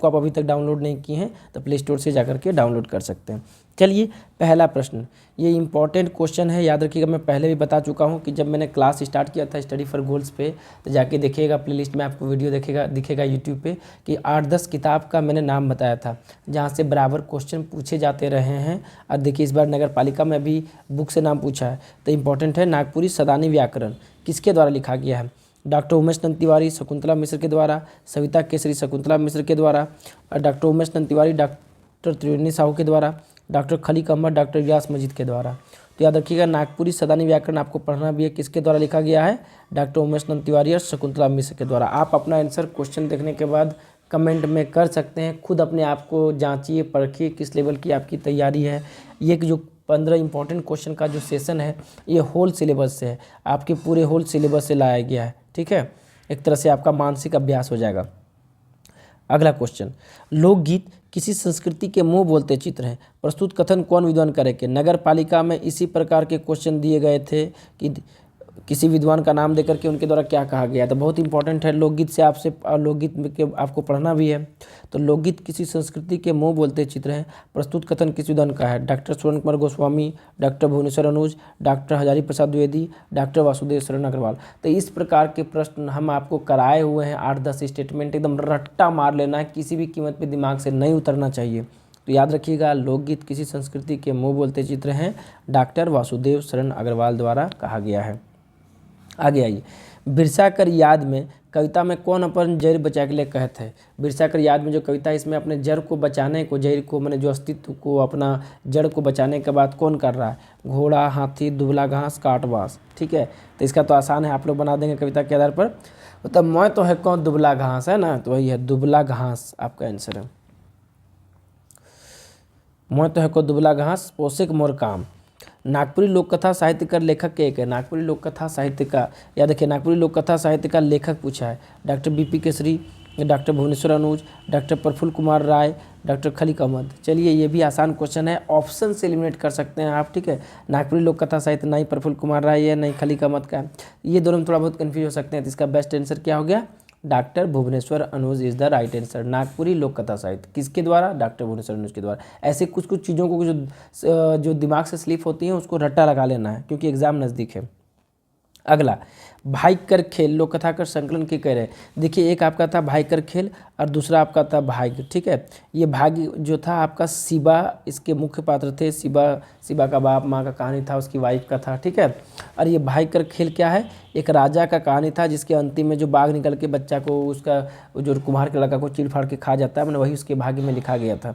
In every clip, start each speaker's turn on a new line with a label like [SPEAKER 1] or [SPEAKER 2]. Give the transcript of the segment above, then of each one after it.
[SPEAKER 1] को आप अभी तक डाउनलोड नहीं किए हैं तो प्ले स्टोर से जाकर के डाउनलोड कर सकते हैं। चलिए पहला प्रश्न, ये इंपॉर्टेंट क्वेश्चन है, याद रखिएगा। मैं पहले भी बता चुका हूँ कि जब मैंने क्लास स्टार्ट किया था स्टडी फॉर गोल्स पे, तो जाके देखिएगा प्लेलिस्ट में आपको वीडियो दिखेगा यूट्यूब पे कि 8-10 किताब का मैंने नाम बताया था जहाँ से बराबर क्वेश्चन पूछे जाते रहे हैं। और देखिए इस बार नगर पालिका में भी बुक से नाम पूछा है, तो इंपॉर्टेंट है। नागपुरी सदानी व्याकरण किसके द्वारा लिखा गया है? डॉक्टर उमेश नंद तिवारी शकुंतला मिश्र के द्वारा, सविता केसरी शकुंतला मिश्र के द्वारा, और डॉक्टर उमेश नंद तिवारी डॉक्टर त्रिवेणी साहू के द्वारा, डॉक्टर खलीक अहमद डॉक्टर व्यास मजीद के द्वारा। तो याद रखिएगा नागपुरी सदानी व्याकरण आपको पढ़ना भी है, किसके द्वारा लिखा गया है? डॉक्टर उमेश नंद तिवारी और शकुंतला मिश्र के द्वारा। आप अपना आंसर क्वेश्चन देखने के बाद कमेंट में कर सकते हैं, खुद अपने आप को जांचिए, परखिए किस लेवल की आपकी तैयारी है। ये जो 15 इंपॉर्टेंट क्वेश्चन का जो सेशन है ये होल सिलेबस से है, आपके पूरे होल सिलेबस से लाया गया है, ठीक है। एक तरह से आपका मानसिक अभ्यास हो जाएगा। अगला क्वेश्चन, लोकगीत किसी संस्कृति के मुंह बोलते चित्र हैं, प्रस्तुत कथन कौन विद्वान करेंगे? नगर पालिका में इसी प्रकार के क्वेश्चन दिए गए थे कि किसी विद्वान का नाम देकर के उनके द्वारा क्या कहा गया। तो बहुत इंपॉर्टेंट है, लोकगीत से आपसे लोकगीत में के आपको पढ़ना भी है। तो लोकगीत किसी संस्कृति के मुंह बोलते चित्र हैं, प्रस्तुत कथन किस विद्वान का है? डॉक्टर स्वर्ण Kumar Goswami, doctor Bhuvneshwar Anuj, doctor Hazari Prasad Dwivedi, doctor Vasudev शरण अग्रवाल। तो इस प्रकार के प्रश्न हम आपको कराए हुए हैं, 8-10 स्टेटमेंट एकदम रट्टा मार लेना है, किसी भी कीमत पर दिमाग से नहीं उतरना चाहिए। तो याद रखिएगा लोकगीत किसी संस्कृति के मुंह बोलते चित्र हैं, डॉक्टर वासुदेव शरण अग्रवाल द्वारा कहा गया है। आगे आइए, बिरसा कर याद में कविता में कौन अपन जड़ बचा के लिए कहते हैं? बिरसा कर याद में जो कविता है इसमें अपने जड़ को बचाने को, जड़ को मैंने जो अस्तित्व को, अपना जड़ को बचाने के बाद कौन कर रहा है? घोड़ा, हाथी, दुबला घास, काटवास, ठीक है। तो इसका तो आसान है, आप लोग बना देंगे कविता के आधार पर। मतलब मैं तो है कौन? दुबला घास है ना, तो वही है दुबला घास आपका आंसर है। मैं तो है को दुबला घास पोषक मोर काम। नागपुरी लोककथा साहित्य का लेखक एक है, नागपुरी लोककथा साहित्य का, याद रखिए नागपुरी लोककथा साहित्य का लेखक पूछा है, डॉक्टर बीपी केसरी, doctor Bhuvneshwar Anuj, doctor Prafulla Kumar Rai, doctor Khaleeq Ahmad. चलिए ये भी आसान क्वेश्चन है, ऑप्शन से एलिमिनेट कर सकते हैं आप, ठीक है। नागपुरी लोककथा साहित्य नहीं प्रफुल्ल कुमार राय है, नहीं खलीक अहमद का है, ये दोनों में थोड़ा बहुत कन्फ्यूज हो सकते हैं। तो इसका बेस्ट आंसर क्या हो गया? Doctor Bhuvneshwar Anuj is the right answer. Nagpuri लोककथा साहित्य किसके द्वारा? डॉक्टर भुवनेश्वर अनुज के द्वारा। ऐसे कुछ कुछ चीज़ों को जो दिमाग से स्लिप होती हैं उसको रट्टा लगा लेना है, क्योंकि एग्जाम नज़दीक है। अगला, भाई कर खेल लोककथा कर संकलन की कह रहे हैं। देखिए एक आपका था भाई कर खेल और दूसरा आपका था भाग्य, ठीक है। ये भाग्य जो था आपका शिवा, इसके मुख्य पात्र थे। शिवा का बाप माँ का कहानी था, उसकी वाइफ का था, ठीक है। और ये भाई कर खेल क्या है? एक राजा का कहानी था जिसके अंतिम में जो बाघ निकल के बच्चा को, उसका जो कुम्हार के लड़का को चीर फाड़ के खा जाता है, मैंने वही उसके भाग्य में लिखा गया था।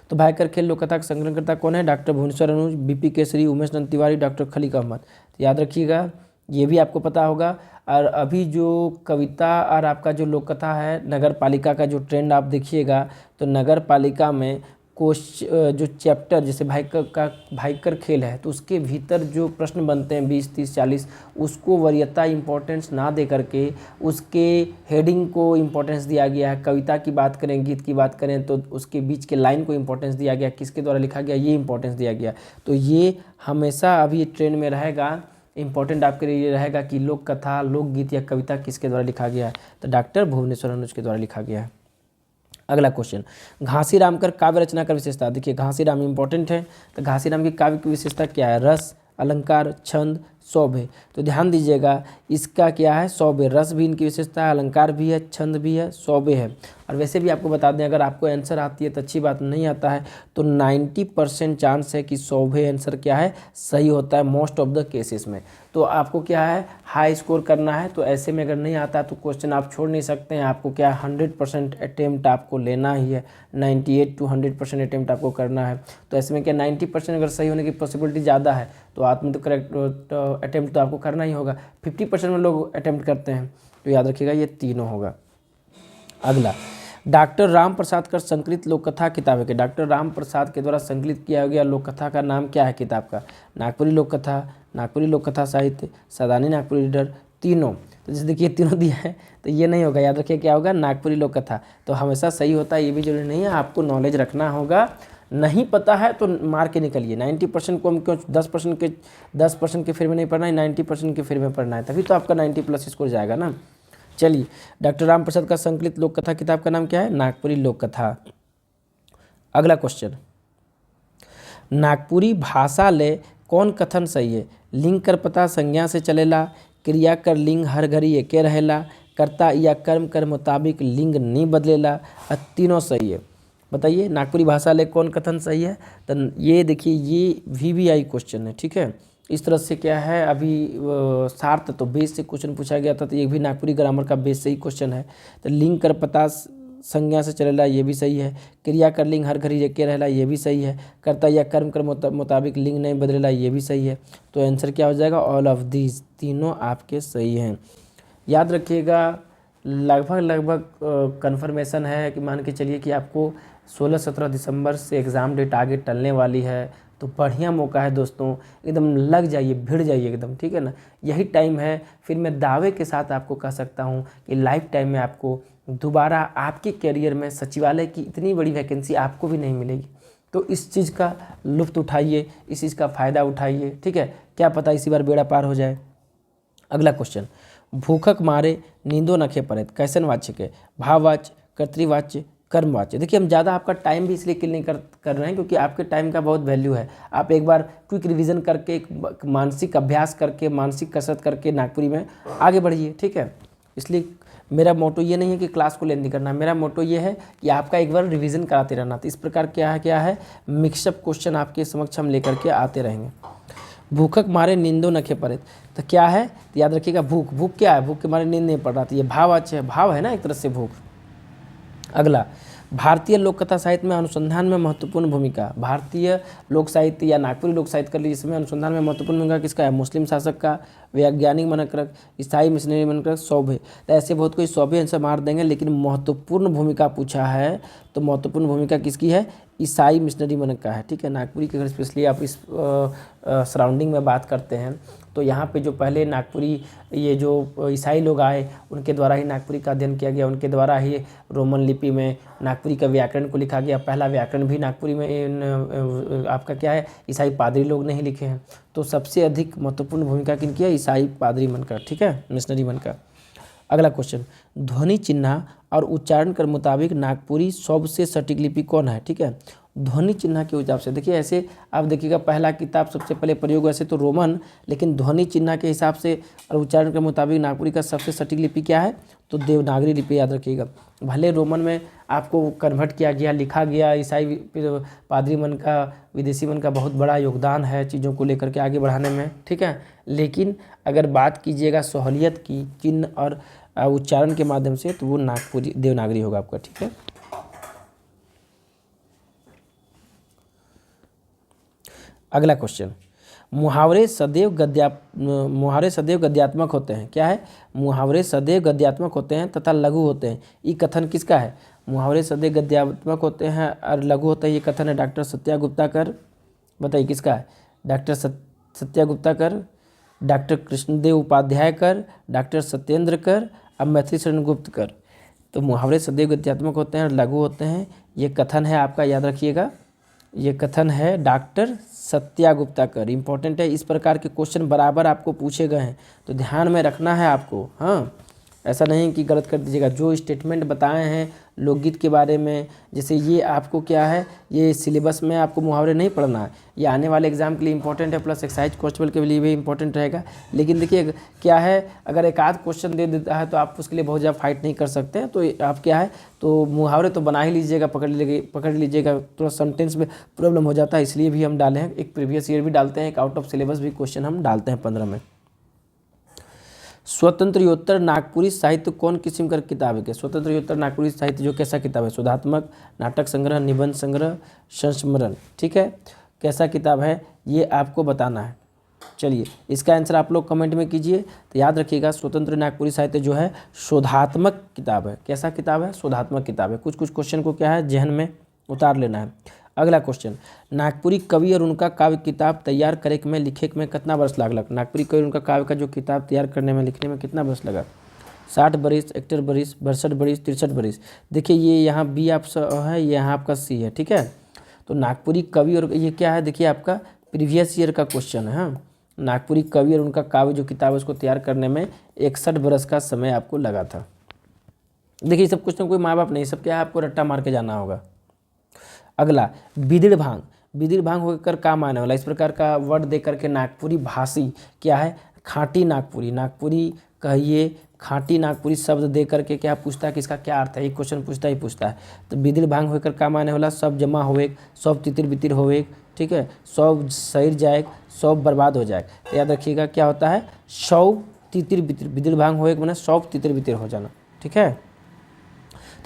[SPEAKER 1] तो भाई कर खेल लोककथा का संकलनकर्ता कौन है? डॉक्टर भुवनेश्वर अनुज, बीपी केसरी, उमेश नंद तिवारी, डॉक्टर खलीक अहमद। तो याद रखिएगा, ये भी आपको पता होगा। और अभी जो कविता और आपका जो लोककथा है, नगर पालिका का जो ट्रेंड आप देखिएगा, तो नगर पालिका में जो चैप्टर जैसे भाईकर खेल है, तो उसके भीतर जो प्रश्न बनते हैं 20, 30, 40, उसको वरीयता इंपॉर्टेंस ना दे करके उसके हेडिंग को इंपॉर्टेंस दिया गया है। कविता की बात करें, गीत की बात करें, तो उसके बीच के लाइन को इंपॉर्टेंस दिया गया, किसके द्वारा लिखा गया ये इंपॉर्टेंस दिया गया। तो ये हमेशा अभी ट्रेंड में रहेगा, इंपॉर्टेंट आपके लिए ये रहेगा कि लोक कथा, लोकगीत या कविता किसके द्वारा लिखा गया है? तो डॉक्टर भुवनेश्वर अनुज के द्वारा लिखा गया है। अगला क्वेश्चन, घासीराम कर काव्य रचना कर विशेषता। देखिए घासीराम इंपॉर्टेंट है, तो घासीराम की काव्य की विशेषता क्या है? रस, अलंकार, छंद, सौभे। तो ध्यान दीजिएगा, इसका क्या है? सौभे। रस भी इनकी विशेषता है, अलंकार भी है, छंद भी है, सौभे है। और वैसे भी आपको बता दें, अगर आपको आंसर आती है तो अच्छी बात, नहीं आता है तो 90% चांस है कि सौभे आंसर क्या है? सही होता है मोस्ट ऑफ द केसेस में। तो आपको क्या है? हाई स्कोर करना है। तो ऐसे में अगर नहीं आता तो क्वेश्चन आप छोड़ नहीं सकते हैं, आपको क्या 100% अटेम्प्ट आपको लेना ही है, 98 to 100% अटेम्प्ट आपको करना है। तो ऐसे में क्या 90% अगर सही होने की पॉसिबिलिटी ज़्यादा है तो आत्म तो करेक्ट अटेम्प्ट तो आपको करना ही होगा। 50% में लोग अटेम्प्ट करते हैं, तो याद रखिएगा ये तीनों होगा। अगला, डॉक्टर राम प्रसाद का संकलित लोककथा किताब है कि डॉक्टर राम प्रसाद के द्वारा संकलित किया गया लोककथा का नाम क्या है किताब का? नागपुरी लोककथा, नागपुरी लोककथा साहित्य, सदानी नागपुरी रीडर, तीनों। तो जैसे देखिए तीनों दिया है, तो ये नहीं होगा, याद रखिए क्या होगा? नागपुरी लोककथा। तो हमेशा सही होता है, ये भी जरूरी नहीं है, आपको नॉलेज रखना होगा। नहीं पता है तो मार के निकलिए। 90% को हम क्यों 10% के फिर में नहीं पढ़ना है, 90% के फिर में पढ़ना है, तभी तो आपका 90+ स्कोर जाएगा ना। चलिए, डॉक्टर राम प्रसाद का संकलित लोक कथा किताब का नाम क्या है? नागपुरी लोक कथा। अगला क्वेश्चन, नागपुरी भाषा ले कौन कथन सही है? लिंग कर पता संज्ञा से चलेला, क्रिया कर लिंग हर घड़ी एके रहेला, कर्ता या कर्म कर मुताबिक लिंग नहीं बदलेला, तीनों सही है। बताइए नागपुरी भाषा ले कौन कथन सही है? तो ये देखिए, ये VVI क्वेश्चन है, ठीक है। इस तरह से क्या है, अभी सार्थ तो बेस से क्वेश्चन पूछा गया था, तो ये भी नागपुरी ग्रामर का बेस से ही क्वेश्चन है। तो लिंग कर पता संज्ञा से चलेला, ये भी सही है। क्रिया कर लिंग हर घड़ी एके रहेला, ये भी सही है। कर्ता या कर्म कर मुताबिक लिंग नहीं बदलेला, ये भी सही है। तो आंसर क्या हो जाएगा? ऑल ऑफ दीज, तीनों आपके सही हैं। याद रखिएगा, लगभग कन्फर्मेशन है कि मान के चलिए कि आपको 16-17 दिसंबर से एग्ज़ाम डेट आगे टलने वाली है, तो बढ़िया मौका है दोस्तों, एकदम लग जाइए, भिड़ जाइए एकदम, ठीक है ना। यही टाइम है, फिर मैं दावे के साथ आपको कह सकता हूँ कि लाइफ टाइम में आपको दोबारा आपके करियर में सचिवालय की इतनी बड़ी वैकेंसी आपको भी नहीं मिलेगी। तो इस चीज़ का लुत्फ़ उठाइए, इस चीज़ का फ़ायदा उठाइए, ठीक है। क्या पता इसी बार बेड़ा पार हो जाए। अगला क्वेश्चन, भूखक मारे नींदो नखे पड़त, कैसन वाच्य के? भाववाच्य, कर्तृवाच्य, कर्मवाच्य। देखिए, हम ज़्यादा आपका टाइम भी इसलिए किल नहीं कर रहे हैं क्योंकि आपके टाइम का बहुत वैल्यू है। आप एक बार क्विक रिवीजन करके, एक मानसिक अभ्यास करके, मानसिक कसरत करके नागपुरी में आगे बढ़िए, ठीक है। इसलिए मेरा मोटो ये नहीं है कि क्लास को लेंदी करना, मेरा मोटो ये है कि आपका एक बार रिवीजन कराते रहना। तो इस प्रकार क्या है मिक्सअप क्वेश्चन आपके समक्ष हम लेकर के आते रहेंगे। भूखक मारे नींदो नखे पड़े, तो क्या है? तो याद रखिएगा, भूख क्या है? भूख के मारे नींद नहीं पड़ रहा था, ये भाववाच्य है, भाव है ना एक तरह से भूख। अगला, भारतीय लोक कथा साहित्य में अनुसंधान में महत्वपूर्ण भूमिका। भारतीय लोक साहित्य या नागपुरी लोक साहित्य कर लीजिए, इसमें अनुसंधान में महत्वपूर्ण भूमिका किसका है? मुस्लिम शासक का, वैज्ञानिक मनक्रक, ईसाई मिशनरी मनक्रक, सौभे। तो ऐसे बहुत कोई सौभे आंसर मार देंगे, लेकिन महत्वपूर्ण भूमिका पूछा है तो महत्वपूर्ण भूमिका किसकी है? ईसाई मिशनरी मनक का है, ठीक है। नागपुरी के अगर स्पेशली आप इस सराउंडिंग में बात करते हैं तो यहाँ पे जो पहले नागपुरी ये जो ईसाई लोग आए, उनके द्वारा ही नागपुरी का अध्ययन किया गया, उनके द्वारा ही रोमन लिपि में नागपुरी का व्याकरण को लिखा गया। पहला व्याकरण भी नागपुरी में आपका क्या है? ईसाई पादरी लोग ने ही लिखे हैं। तो सबसे अधिक महत्वपूर्ण भूमिका किनकी है? ईसाई पादरी मनकर, ठीक है, मिशनरी मनकर। अगला क्वेश्चन, ध्वनि चिन्ह और उच्चारण के मुताबिक नागपुरी सबसे सटीक लिपि कौन है? ठीक है, ध्वनि चिन्ह के हिसाब से देखिए, ऐसे आप देखिएगा पहला किताब सबसे पहले प्रयोग वैसे तो रोमन, लेकिन ध्वनि चिन्ह के हिसाब से और उच्चारण के मुताबिक नागपुरी का सबसे सटीक लिपि क्या है? तो देवनागरी लिपि। याद रखिएगा, भले रोमन में आपको कन्वर्ट किया गया, लिखा गया, ईसाई पादरी मन का, विदेशी मन का बहुत बड़ा योगदान है चीज़ों को लेकर के आगे बढ़ाने में, ठीक है। लेकिन अगर बात कीजिएगा सहूलियत की चिन्ह और उच्चारण के माध्यम से, तो वो नागपुरी देवनागरी होगा आपका, ठीक है। अगला क्वेश्चन, मुहावरे सदैव गद्यात्मक होते हैं। क्या है? मुहावरे सदैव गद्यात्मक होते हैं तथा लघु होते हैं, ये कथन किसका है? मुहावरे सदैव गद्यात्मक होते हैं और लघु होते हैं, ये कथन है डॉक्टर सत्या गुप्ता कर। बताइए किसका है? डॉक्टर सत्या गुप्ता कर, डॉक्टर कृष्णदेव उपाध्याय कर, डॉक्टर सत्येंद्र कर, अब मैथिली शरण गुप्त कर। तो मुहावरे सदैव गद्यात्मक होते हैं और लघु होते हैं, ये कथन है आपका, याद रखिएगा, ये कथन है डॉक्टर सत्या गुप्ता कर। इंपॉर्टेंट है, इस प्रकार के क्वेश्चन बराबर आपको पूछे गए हैं तो ध्यान में रखना है आपको। हाँ, ऐसा नहीं कि गलत कर दीजिएगा। जो स्टेटमेंट बताए हैं लोकगीत के बारे में, जैसे ये आपको क्या है, ये सिलेबस में आपको मुहावरे नहीं पढ़ना है, ये आने वाले एग्जाम के लिए इंपॉर्टेंट है, प्लस एक्साइज कांस्टेबल के लिए भी इंपॉर्टेंट रहेगा। लेकिन देखिए क्या है, अगर एक आध क्वेश्चन दे देता है तो आप उसके लिए बहुत ज़्यादा फाइट नहीं कर सकते हैं। तो आप क्या है, तो मुहावरे तो बना ही लीजिएगा, पकड़ लीजिएगा। थोड़ा सेंटेंस में प्रॉब्लम हो जाता है, इसलिए भी हम डाले हैं। एक प्रीवियस ईयर भी डालते हैं, एक आउट ऑफ सिलेबस भी क्वेश्चन हम डालते हैं 15 में। स्वतंत्रोत्तर नागपुरी साहित्य कौन किस्म का किताब है? स्वतंत्रोत्तर नागपुरी साहित्य जो कैसा किताब है? शोधात्मक, नाटक संग्रह, निबंध संग्रह, संस्मरण, ठीक है। कैसा किताब है ये आपको बताना है। चलिए, इसका आंसर आप लोग कमेंट में कीजिए। तो याद रखिएगा, स्वतंत्र नागपुरी साहित्य जो है शोधात्मक किताब है। कैसा किताब है? शोधात्मक किताब है। कुछ क्वेश्चन को क्या है, जहन में उतार लेना है। अगला क्वेश्चन, नागपुरी कवि और उनका काव्य किताब तैयार करे में लिखे में कितना वर्ष लागलक? नागपुरी कवि और उनका काव्य का जो किताब तैयार करने में लिखने में कितना वर्ष लगा? 60 बरिस, 71 बरिस, 62 बरिस, 63 बरिस। देखिए ये यहाँ बी आप है, यहाँ आपका सी है, ठीक है। तो नागपुरी कवि और ये क्या है, देखिए आपका प्रीवियस ईयर का क्वेश्चन है। हाँ, नागपुरी कवि और उनका काव्य जो किताब है उसको तैयार करने में 61 बरस का समय आपको लगा था। देखिए सब कुछ ना, कोई माँ बाप नहीं, सब क्या है आपको रट्टा मार के जाना होगा। अगला बिदिड़ भांग, बिदिड़ भांग होकर काम आने वाला, इस प्रकार का वर्ड दे करके नागपुरी भाषी क्या है, खाटी नागपुरी, नागपुरी कहिए खाटी नागपुरी शब्द दे करके क्या पूछता है कि इसका क्या अर्थ है, एक क्वेश्चन पूछता ही पूछता है। तो बिदिड़ भांग होकर काम आने वाला, सब जमा होए, सब तितिर बितिर होए, ठीक है, सब सैर जाए, सब बर्बाद हो जाए। तो याद रखिएगा क्या होता है, सब तितिर बितिर, बिदिड़ भांग होए मैंने सब तितिर बितिर हो जाना, ठीक है।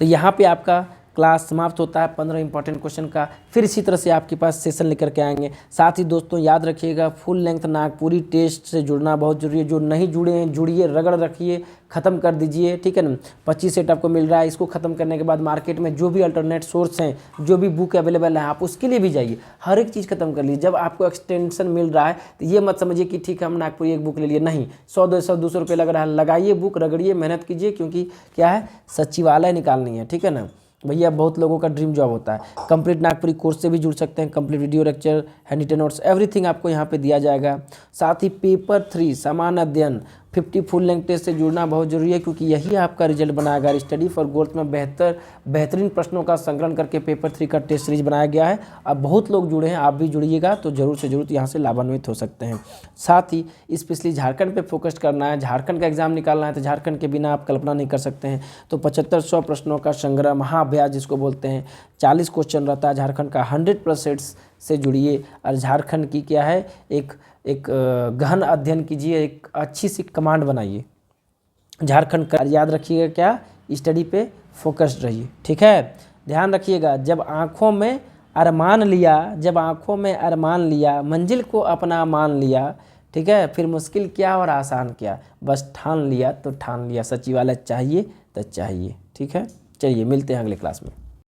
[SPEAKER 1] तो यहाँ पे आपका क्लास समाप्त होता है 15 इंपॉर्टेंट क्वेश्चन का। फिर इसी तरह से आपके पास सेशन लेकर के आएंगे। साथ ही दोस्तों याद रखिएगा फुल लेंथ नागपुरी टेस्ट से जुड़ना बहुत जरूरी है। जो नहीं जुड़े हैं जुड़िए, रगड़ रखिए, ख़त्म कर दीजिए, ठीक है ना। 25 सेट आपको मिल रहा है, इसको ख़त्म करने के बाद मार्केट में जो भी अल्टरनेट सोर्स हैं, जो भी बुक अवेलेबल है, आप उसके लिए भी जाइए, हर एक चीज़ खत्म कर लीजिए। जब आपको एक्सटेंशन मिल रहा है तो ये मत समझिए कि ठीक है हम नागपुरी एक बुक ले लिए, नहीं, 100-200 रुपये लग रहा है, लगाइए बुक, रगड़िए, मेहनत कीजिए, क्योंकि क्या है सचिवालय निकालनी है, ठीक है ना भैया। बहुत लोगों का ड्रीम जॉब होता है। कंप्लीट नागपुरी कोर्स से भी जुड़ सकते हैं, complete video lecture, handy notes, everything आपको यहाँ पे दिया जाएगा। साथ ही पेपर 3 समान अध्ययन 50 फुल लेंथ टेस्ट से जुड़ना बहुत जरूरी है, क्योंकि यही आपका रिजल्ट बनाएगा। स्टडी फॉर गोल्स में बेहतरीन प्रश्नों का संकलन करके पेपर 3 का टेस्ट सीरीज बनाया गया है। अब बहुत लोग जुड़े हैं, आप भी जुड़िएगा तो जरूर से जरूर यहाँ से लाभान्वित हो सकते हैं। साथ ही स्पेशली झारखंड पे फोकस करना है, झारखंड का एग्जाम निकालना है, तो झारखंड के बिना आप कल्पना नहीं कर सकते हैं। तो 7500 प्रश्नों का संग्रह, महाअभ्यास जिसको बोलते हैं, 40 क्वेश्चन रहता है झारखंड का, 100+ सेट्स से जुड़िए और झारखंड की क्या है एक गहन अध्ययन कीजिए, एक अच्छी सी कमांड बनाइए झारखंड का। याद रखिएगा क्या, स्टडी पे फोकस्ड रहिए, ठीक है। ध्यान रखिएगा, जब आँखों में अरमान लिया, मंजिल को अपना मान लिया, ठीक है, फिर मुश्किल क्या और आसान क्या, बस ठान लिया तो ठान लिया, सचिवालय चाहिए तो चाहिए, ठीक है। चलिए मिलते हैं अगले क्लास में।